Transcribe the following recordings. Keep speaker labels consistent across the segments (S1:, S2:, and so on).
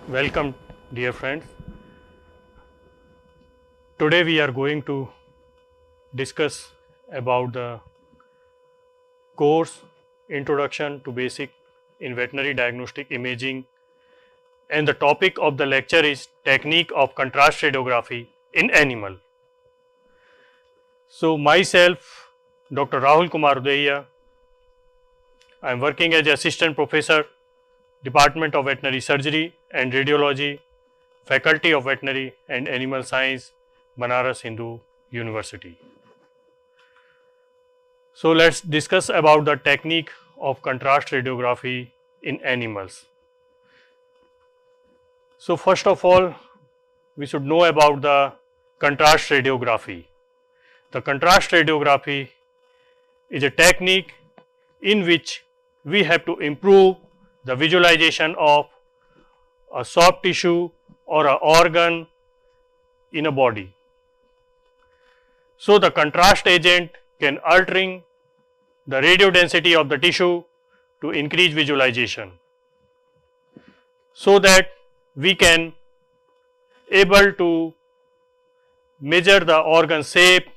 S1: Welcome, dear friends. Today we are going to discuss about the course Introduction to Basic in Veterinary Diagnostic Imaging, and the topic of the lecture is Technique of Contrast Radiography in Animal. So myself, Dr. Rahul Kumar Udaiya, I am working as Assistant Professor, Department of Veterinary Surgery and Radiology, Faculty of Veterinary and Animal Science, Banaras Hindu University. So let's discuss about the technique of contrast radiography in animals. So first of all, we should know about the contrast radiography. The contrast radiography is a technique in which we have to improve the visualization of a soft tissue or an organ in a body. So the contrast agent can altering the radio density of the tissue to increase visualization, so that we can able to measure the organ shape,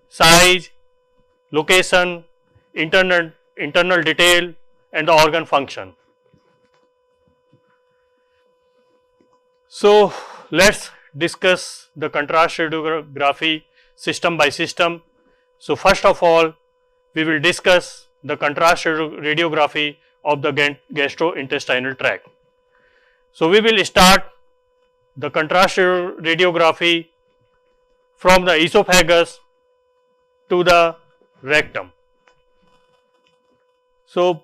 S1: size, location, internal detail and the organ function. So let's discuss the contrast radiography system by system. So first of all, we will discuss the contrast radiography of the gastrointestinal tract. So we will start the contrast radiography from the esophagus to the rectum. So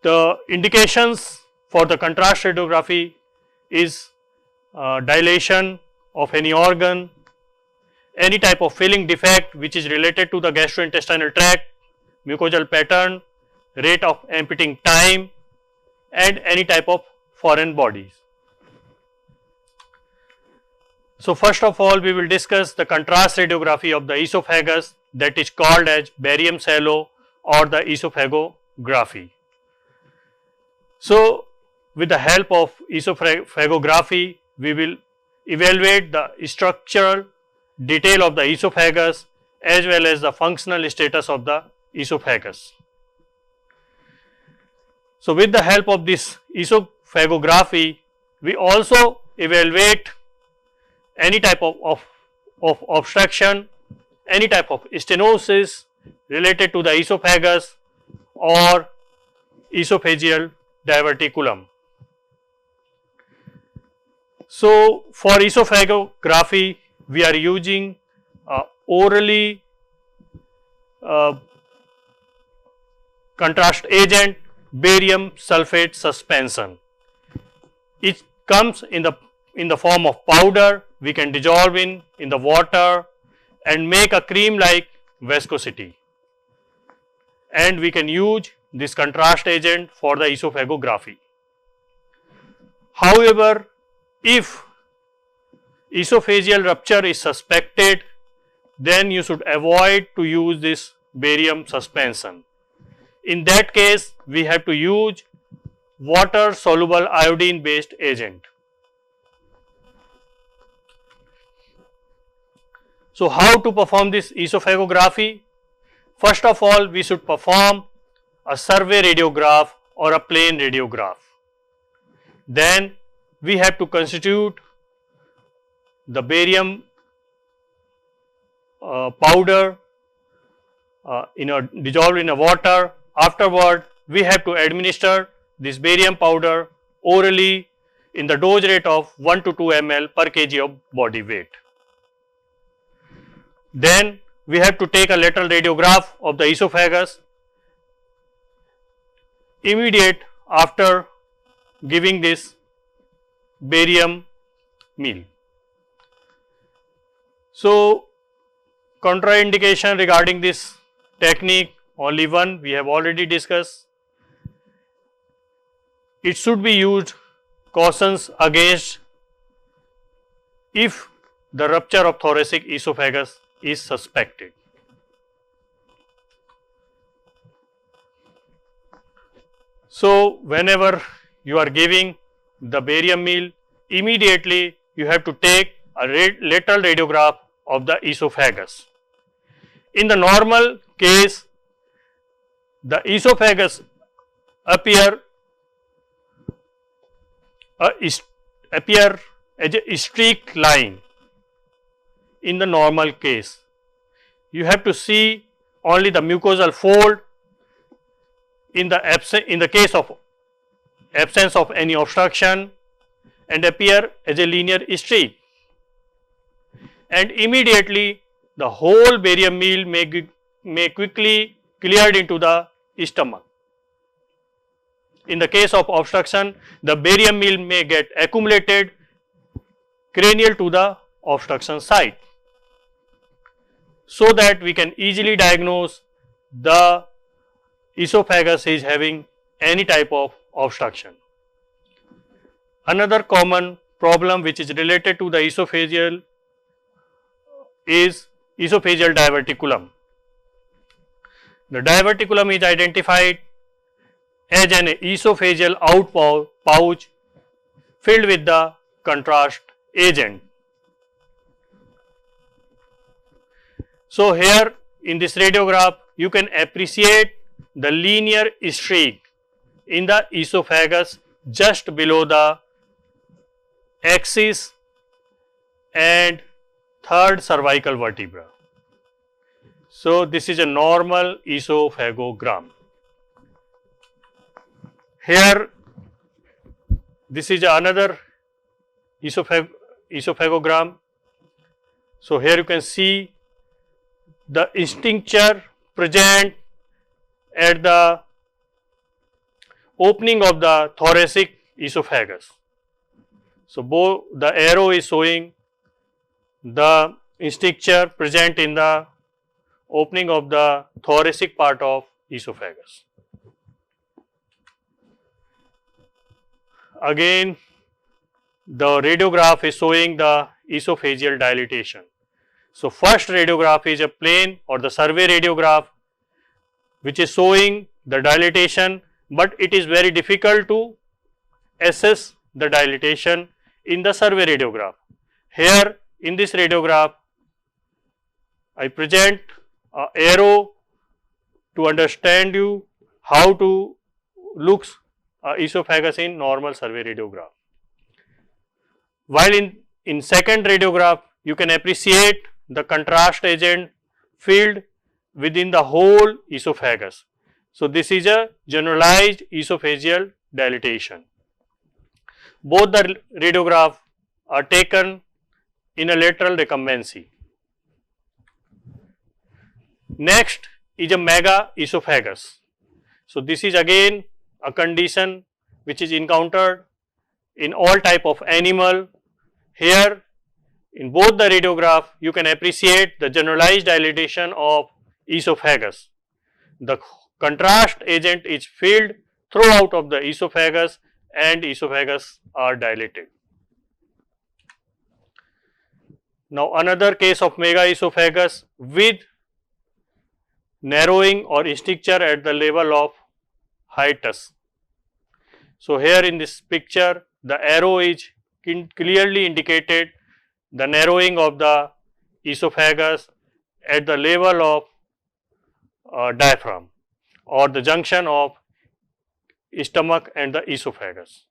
S1: the indications for the contrast radiography is dilation of any organ, any type of filling defect which is related to the gastrointestinal tract, mucosal pattern, rate of emptying time and any type of foreign bodies. So first of all, we will discuss the contrast radiography of the esophagus, that is called as barium cello or the esophagography. So with the help of esophagography, we will evaluate the structural detail of the esophagus as well as the functional status of the esophagus. So with the help of this esophagography, we also evaluate any type of obstruction, any type of stenosis related to the esophagus or esophageal diverticulum. So for esophagography, we are using orally contrast agent barium sulfate suspension. It comes in the form of powder. We can dissolve in the water and make a cream like viscosity, and we can use this contrast agent for the esophagography. However, if esophageal rupture is suspected, then you should avoid to use this barium suspension. In that case, we have to use water soluble iodine based agent. So how to perform this esophagography? First of all, we should perform a survey radiograph or a plain radiograph. Then we have to constitute the barium powder dissolved in a water. Afterward, we have to administer this barium powder orally in the dose rate of 1 to 2 ml per kg of body weight. Then we have to take a lateral radiograph of the esophagus immediate after giving this barium meal. So contraindication regarding this technique, only one we have already discussed. It should be used cautions against if the rupture of thoracic esophagus is suspected. So whenever you are giving the barium meal, immediately you have to take a lateral radiograph of the esophagus. In the normal case, the esophagus appear as a streaked line. In the normal case, you have to see only the mucosal fold in the case of absence of any obstruction and appear as a linear streak, and immediately the whole barium meal may quickly cleared into the stomach. In the case of obstruction, the barium meal may get accumulated cranial to the obstruction site, so that we can easily diagnose the esophagus is having any type of obstruction. Another common problem which is related to the esophageal is esophageal diverticulum. The diverticulum is identified as an esophageal pouch filled with the contrast agent. So, here in this radiograph you can appreciate the linear streak in the esophagus just below the axis and third cervical vertebra. So, this is a normal esophagogram. Here this is another esophagogram. So, here you can see the instincture present at the opening of the thoracic esophagus. So, both the arrow is showing the instincture present in the opening of the thoracic part of esophagus. Again, the radiograph is showing the esophageal dilatation. So, first radiograph is a plain or the survey radiograph which is showing the dilatation, but it is very difficult to assess the dilatation in the survey radiograph. Here in this radiograph, I present an arrow to understand you how to looks esophagus in normal survey radiograph. While in second radiograph, you can appreciate the contrast agent filled within the whole esophagus. So, this is a generalized esophageal dilatation. Both the radiographs are taken in a lateral recumbency. Next is a mega esophagus. So, this is again a condition which is encountered in all type of animal. Here in both the radiograph you can appreciate the generalized dilatation of esophagus. The contrast agent is filled throughout of the esophagus and esophagus are dilated. Now, another case of mega esophagus with narrowing or stricture at the level of hiatus. So, here in this picture the arrow is clearly indicated the narrowing of the esophagus at the level of diaphragm or the junction of stomach and the esophagus.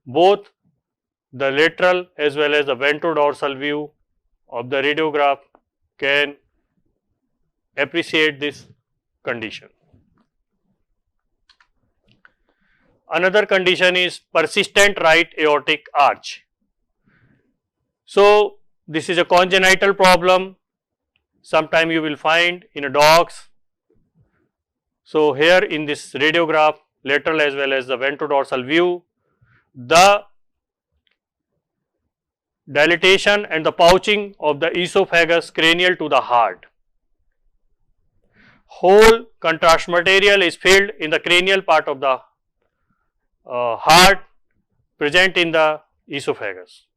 S1: Both the lateral as well as the ventrodorsal view of the radiograph can appreciate this condition. Another condition is persistent right aortic arch. So, this is a congenital problem, sometime you will find in a dogs. So, here in this radiograph, lateral as well as the ventrodorsal view, the dilatation and the pouching of the esophagus cranial to the heart. Whole contrast material is filled in the cranial part of the heart present in the esophagus.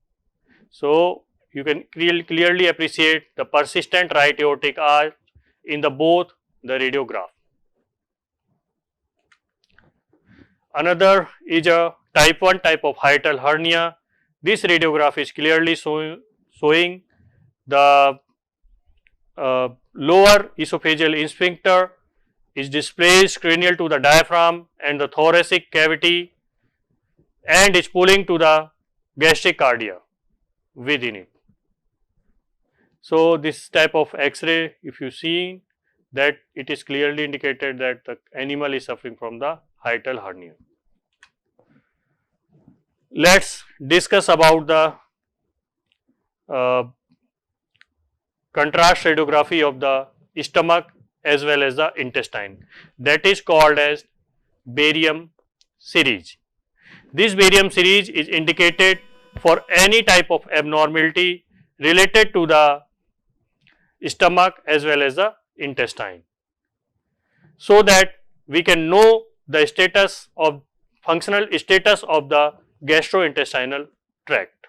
S1: So, you can clearly appreciate the persistent right aortic arch in the both the radiograph. Another is a type 1 type of hiatal hernia. This radiograph is clearly showing the lower esophageal sphincter is displaced cranial to the diaphragm and the thoracic cavity and is pulling to the gastric cardia within it. So, this type of X-ray, if you see that, it is clearly indicated that the animal is suffering from the hiatal hernia. Let us discuss about the contrast radiography of the stomach as well as the intestine, that is called as barium series. This barium series is indicated for any type of abnormality related to the stomach as well as the intestine, so that we can know the status of functional status of the gastrointestinal tract.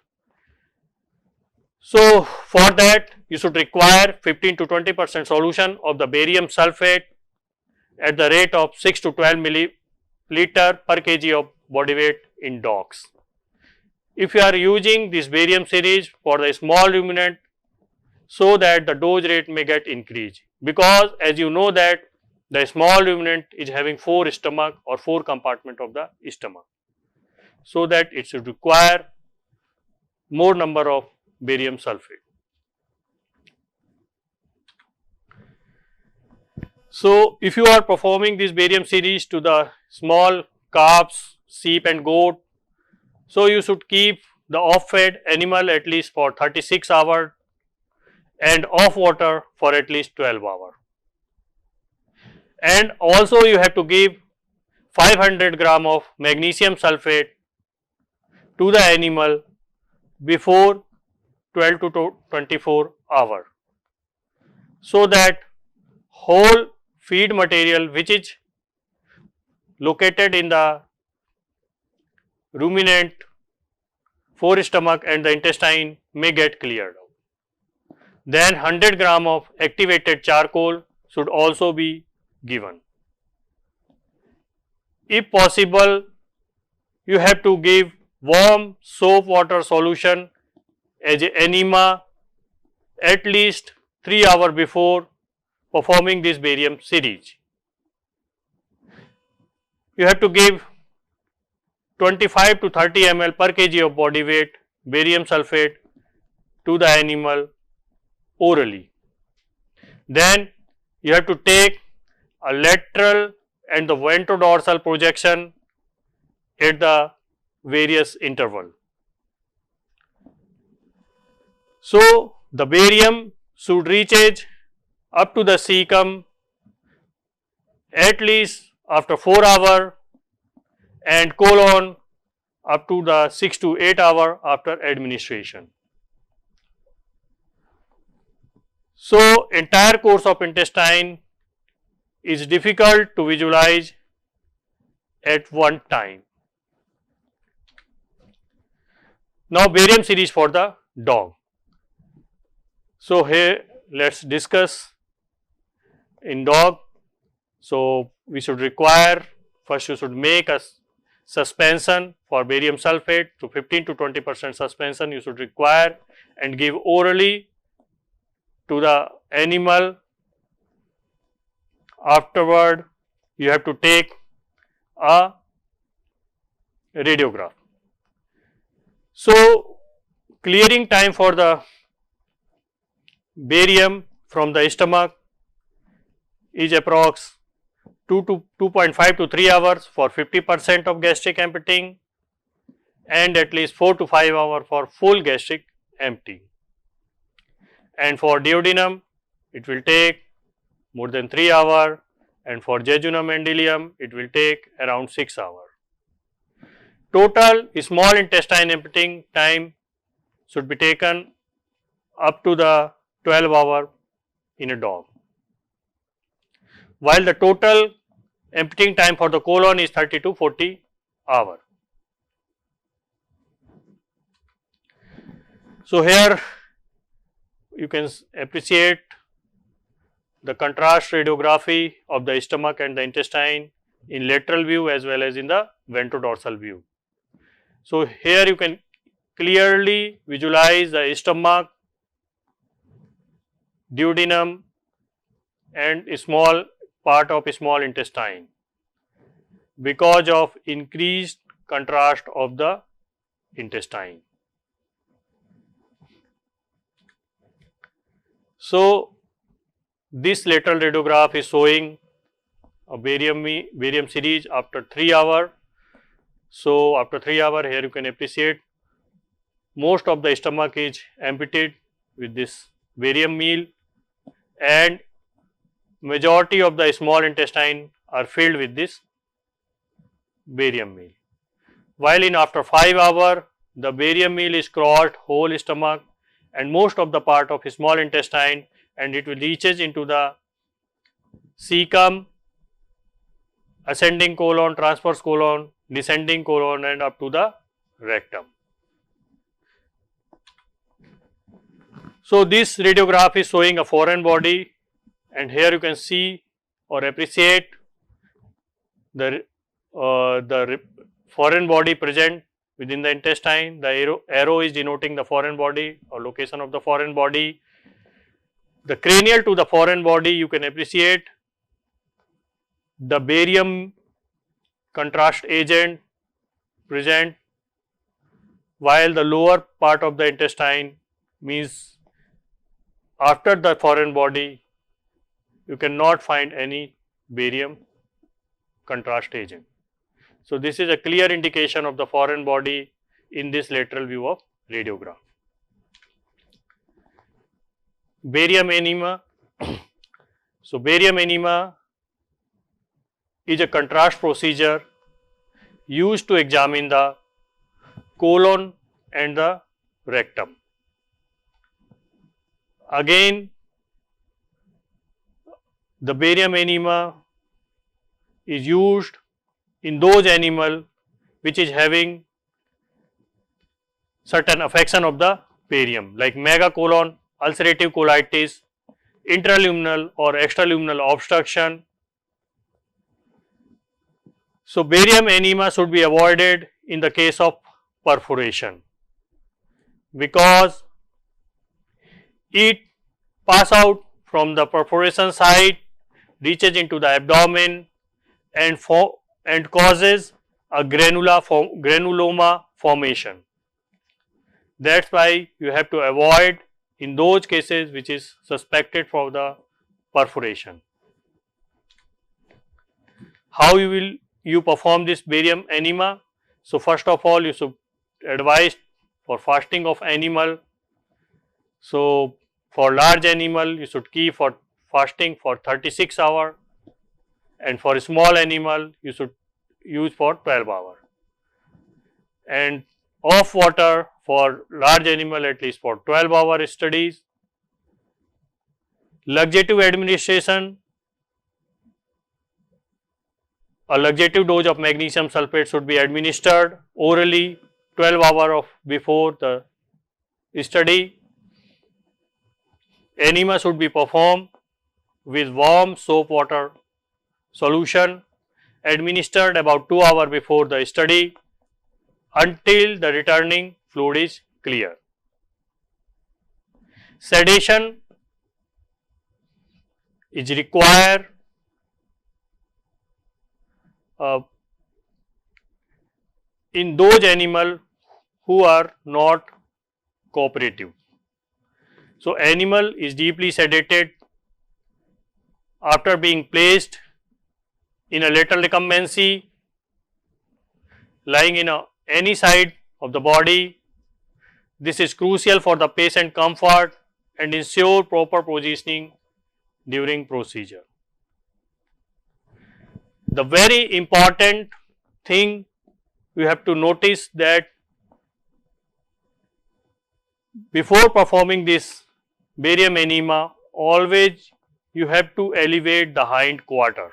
S1: So, for that you should require 15 to 20% solution of the barium sulfate at the rate of 6 to 12 milliliter per kg of body weight in dogs. If you are using this barium series for the small ruminant, so that the dose rate may get increased, because as you know that the small ruminant is having 4 stomach or 4 compartment of the stomach, so that it should require more number of barium sulfate. So, if you are performing this barium series to the small calves, sheep and goat, so you should keep the off fed animal at least for 36 hours and off water for at least 12 hours. And also you have to give 500 gram of magnesium sulfate to the animal before 12 to 24 hours, so that whole feed material which is located in the ruminant, forestomach and the intestine may get cleared out. Then 100 gram of activated charcoal should also be given. If possible, you have to give warm soap water solution as an enema at least 3 hours before performing this barium series. You have to give 25 to 30 ml per kg of body weight barium sulfate to the animal orally. Then you have to take a lateral and the ventrodorsal projection at the various interval. So, the barium should reach up to the cecum at least after 4 hours and colon up to the 6 to 8 hours after administration. So, entire course of intestine is difficult to visualize at one time. Now, barium series for the dog. So, here let us discuss in dog. So, we should require, first you should make a suspension for barium sulfate, so 15 to 20% suspension you should require and give orally to the animal. Afterward, you have to take a radiograph. So, clearing time for the barium from the stomach is approx 2.5 to 3 hours for 50% of gastric emptying and at least 4 to 5 hours for full gastric emptying. And for duodenum, it will take more than 3 hours, and for jejunum and ileum, it will take around 6 hours. Total small intestine emptying time should be taken up to the 12 hours in a dog, while the total emptying time for the colon is 30 to 40 hours. So, here you can appreciate the contrast radiography of the stomach and the intestine in lateral view as well as in the ventrodorsal view. So here you can clearly visualize the stomach, duodenum and a small part of small intestine because of increased contrast of the intestine. So this lateral radiograph is showing a barium series after 3 hours. So after 3 hours, here you can appreciate most of the stomach is emptied with this barium meal and majority of the small intestine are filled with this barium meal. While in after 5 hours, the barium meal is crossed whole stomach and most of the part of small intestine, and it will reaches into the cecum, ascending colon, transverse colon, descending colon and up to the rectum. So this radiograph is showing a foreign body, and here you can see or appreciate the foreign body present within the intestine. The arrow is denoting the foreign body or location of the foreign body. The cranial to the foreign body, you can appreciate the barium contrast agent present, while the lower part of the intestine means after the foreign body you cannot find any barium contrast agent. So this is a clear indication of the foreign body in this lateral view of radiograph. Barium enema. So barium enema is a contrast procedure used to examine the colon and the rectum. Again, the barium enema is used in those animal which is having certain affection of the barium like megacolon, ulcerative colitis, intraluminal or extraluminal obstruction. So barium enema should be avoided in the case of perforation because it pass out from the perforation site, reaches into the abdomen and causes a granuloma formation. That's why you have to avoid in those cases which is suspected for the perforation. How you perform this barium enema? So first of all, you should advise for fasting of animal. So for large animal, you should keep for fasting for 36 hours, and for small animal, you should use for 12 hours. And off water for large animal at least for 12 hour studies. Laxative administration, a laxative dose of magnesium sulfate should be administered orally 12 hours before the study. Enema should be performed with warm soap water solution administered about 2 hours before the study until the returning fluid is clear. Sedation is required in those animals who are not cooperative. So animal is deeply sedated after being placed in a lateral recumbency lying in any side of the body. This is crucial for the patient comfort and ensure proper positioning during procedure. The very important thing you have to notice that before performing this barium enema, always you have to elevate the hind quarter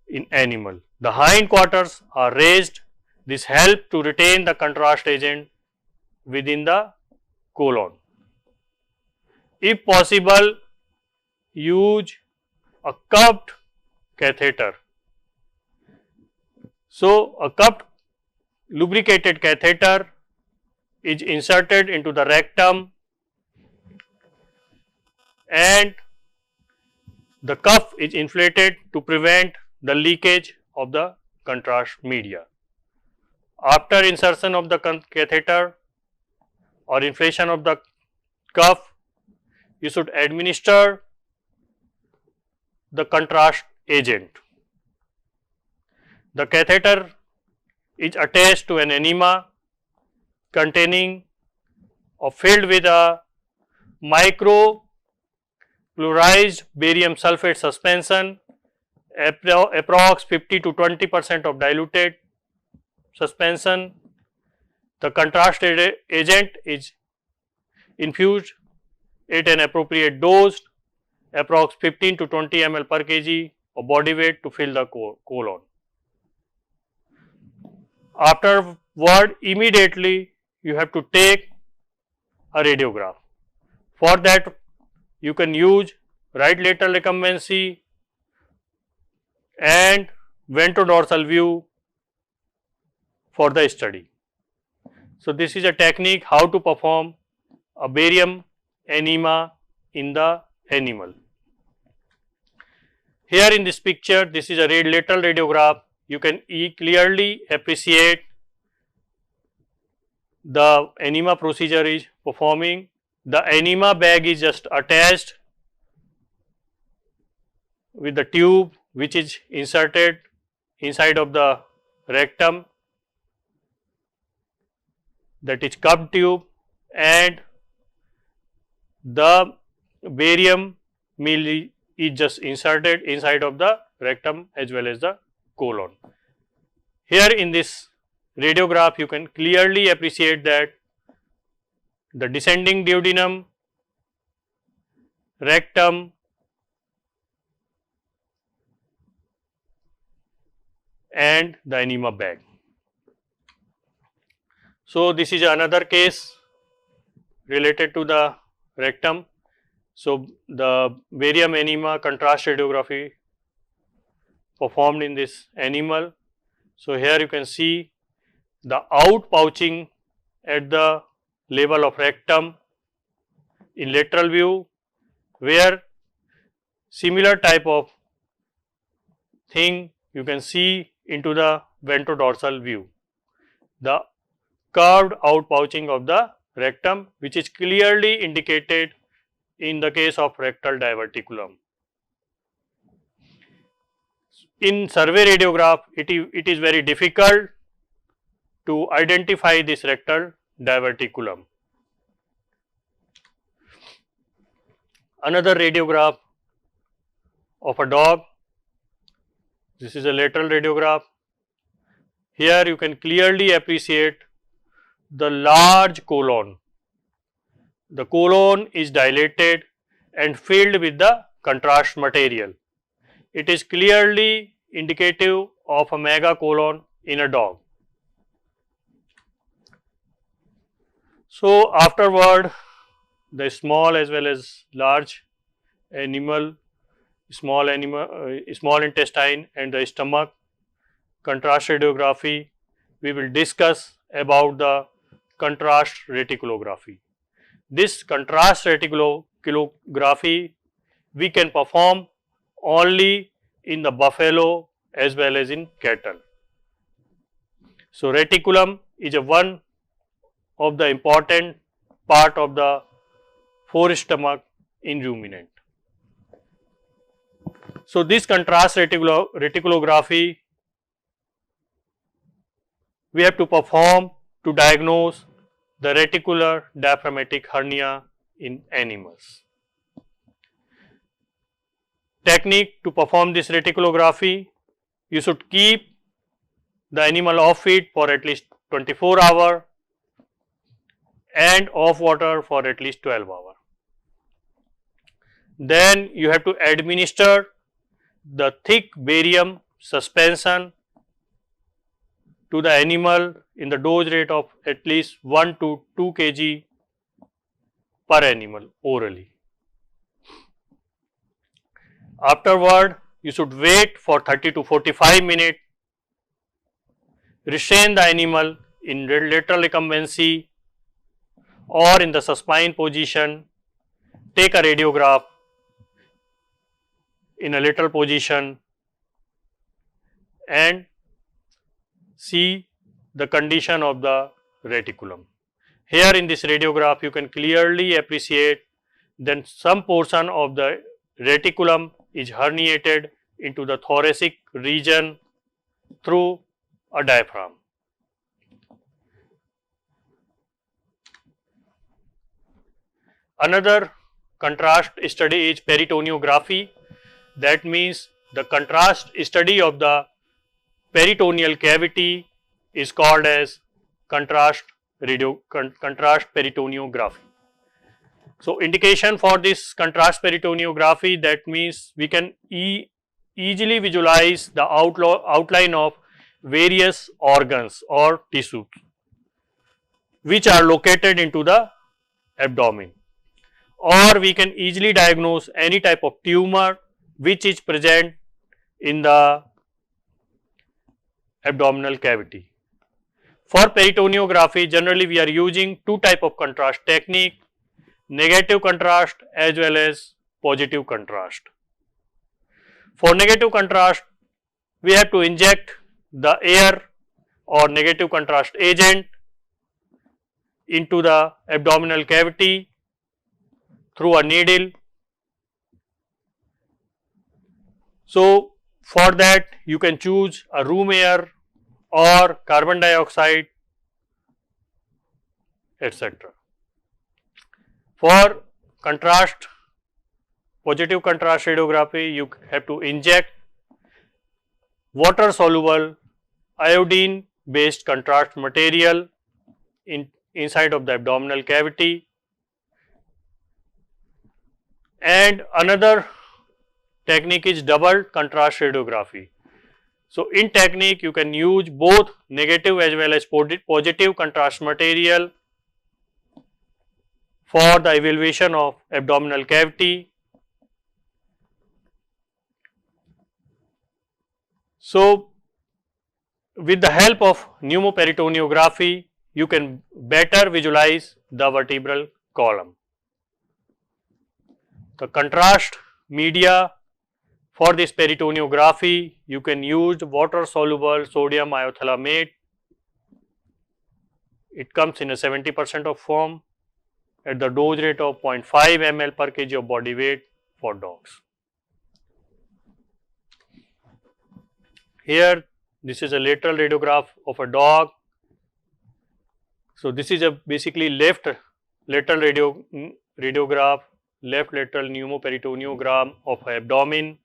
S1: in animal. The hind quarters are raised. This helps to retain the contrast agent within the colon. If possible, use a cupped catheter. So a cupped lubricated catheter is inserted into the rectum and the cuff is inflated to prevent the leakage of the contrast media. After insertion of the catheter or inflation of the cuff, you should administer the contrast agent. The catheter is attached to an enema containing or filled with a microfluorized barium sulfate suspension, approx 50 to 20% of diluted suspension. The contrast agent is infused at an appropriate dose, approx 15 to 20 ml per kg of body weight to fill the colon. Afterward, immediately you have to take a radiograph. For that, you can use right lateral recumbency and ventrodorsal view for the study. So, this is a technique how to perform a barium enema in the animal. Here in this picture, this is a lateral radiograph. You can clearly appreciate the enema procedure is performing. The enema bag is just attached with the tube which is inserted inside of the rectum, that is cupped tube, and the barium meal is just inserted inside of the rectum as well as the colon. Here in this radiograph, you can clearly appreciate that the descending duodenum, rectum, and the enema bag. So, this is another case related to the rectum. So, the barium enema contrast radiography performed in this animal. So, here you can see the outpouching at the level of rectum in lateral view, where similar type of thing you can see into the ventrodorsal view. The curved outpouching of the rectum, which is clearly indicated in the case of rectal diverticulum. In survey radiograph, it is very difficult to identify this rectal diverticulum. Another radiograph of a dog. This is a lateral radiograph. Here you can clearly appreciate the large colon. The colon is dilated and filled with the contrast material. It is clearly indicative of a megacolon in a dog. So, afterward, the small as well as large animal, small intestine and the stomach contrast radiography, we will discuss about the contrast reticulography. This contrast reticulography we can perform only in the buffalo as well as in cattle. So, reticulum is one of the important part of the forestomach in ruminant. So, this contrast reticulography we have to perform to diagnose the reticular diaphragmatic hernia in animals. Technique to perform this reticulography: you should keep the animal off feed for at least 24 hours and off water for at least 12 hours. Then you have to administer the thick barium suspension to the animal in the dose rate of at least 1 to 2 kg per animal orally. Afterward, you should wait for 30 to 45 minutes restrain the animal in lateral recumbency or in the supine position, take a radiograph in a lateral position and see the condition of the reticulum. Here in this radiograph you can clearly appreciate that some portion of the reticulum is herniated into the thoracic region through a diaphragm. Another contrast study is peritoniography. That means the contrast study of the peritoneal cavity is called as contrast peritoniography. So, indication for this contrast peritoniography, that means we can easily visualize the outline of various organs or tissues which are located into the abdomen, or we can easily diagnose any type of tumor which is present in the abdominal cavity. For peritoniography, generally we are using two type of contrast technique, negative contrast as well as positive contrast. For negative contrast, we have to inject the air or negative contrast agent into the abdominal cavity through a needle. So, for that you can choose a room air or carbon dioxide, etc. For contrast, positive contrast radiography, you have to inject water soluble iodine based contrast material inside of the abdominal cavity. And another technique is double contrast radiography. So, in technique you can use both negative as well as positive contrast material for the evaluation of abdominal cavity. So, with the help of pneumoperitoniography, you can better visualize the vertebral column. The contrast media for this peritoniography, you can use water soluble sodium iothalamate. It comes in a 70% of form at the dose rate of 0.5 ml per kg of body weight for dogs. Here this is a lateral radiograph of a dog. So, this is a basically left lateral radiograph, left lateral pneumoperitoneogram of abdomen.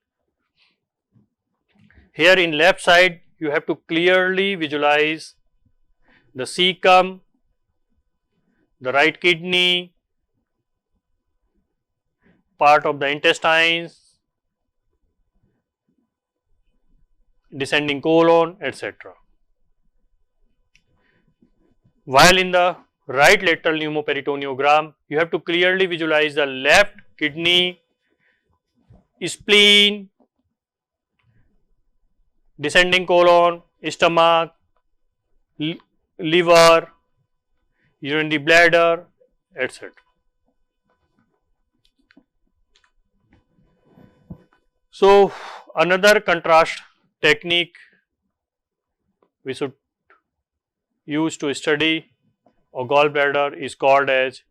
S1: Here in left side you have to clearly visualize the cecum, the right kidney, part of the intestines, descending colon, etc. While in the right lateral pneumoperitoneogram, you have to clearly visualize the left kidney, spleen, descending colon, stomach, liver, urinary bladder, etc. So, another contrast technique we should use to study a gallbladder is called as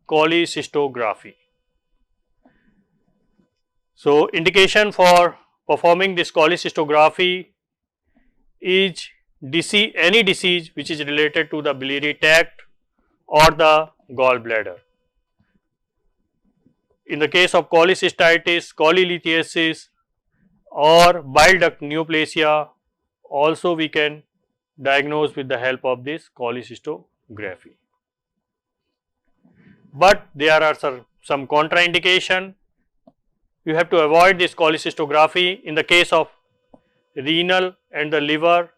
S1: cholecystography. So, indication for performing this cholecystography is any disease which is related to the biliary tract or the gallbladder. In the case of cholecystitis, cholelithiasis or bile duct neoplasia, also we can diagnose with the help of this cholecystography. But there are some contraindication. You have to avoid this cholecystography in the case of renal and the liver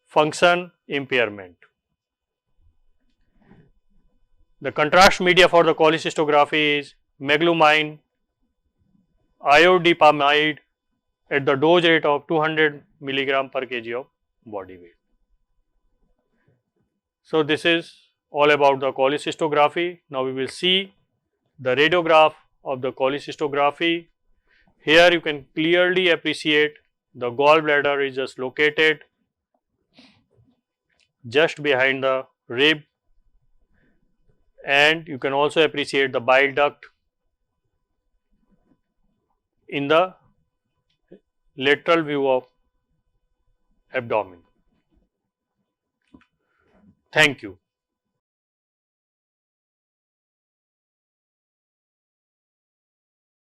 S1: function impairment. The contrast media for the cholecystography is meglumine, iodipamide at the dose rate of 200 milligram per kg of body weight. So, this is all about the cholecystography. Now, we will see the radiograph of the cholecystography. Here you can clearly appreciate the gallbladder is just located just behind the rib, and you can also appreciate the bile duct in the lateral view of abdomen. Thank you.